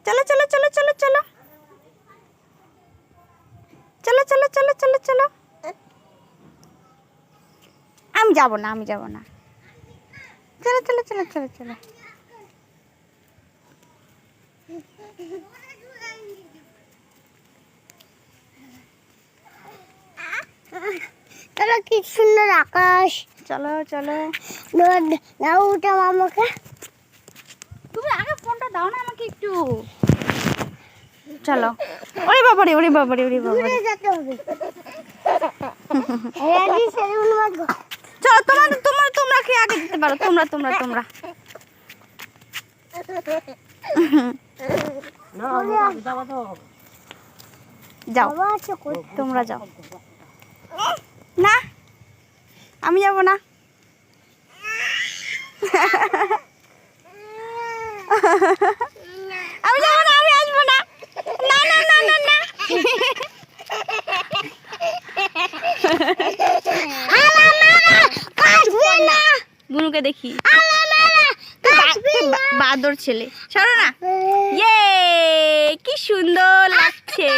চলো চলো চলো চলো চলো চলো চলো চলো চলো চলো। আমি যাব না, আমি যাব না। চলো চলো চলো চলো চলো। চলো, কি সুন্দর আকাশ। চলো চলো। নাও উঠাও আমাকে। তুমি আগে ফোনটা দাও না আমাকে একটু। চলো। ওরে বাবারে, ওরে বাবারে, ওরে বাবারে। দূরে যেতে হবে। চলো, তোমরা কি আগে যেতে পারো? তোমরা যাও, তোমরা যাও। না, আমি যাব না। আমি যাব না, আমি আসবো না। না না না না না। বুনুকে দেখি, বাদর ছেলে। সরো না। ইয়ে, কি সুন্দর লাগছে।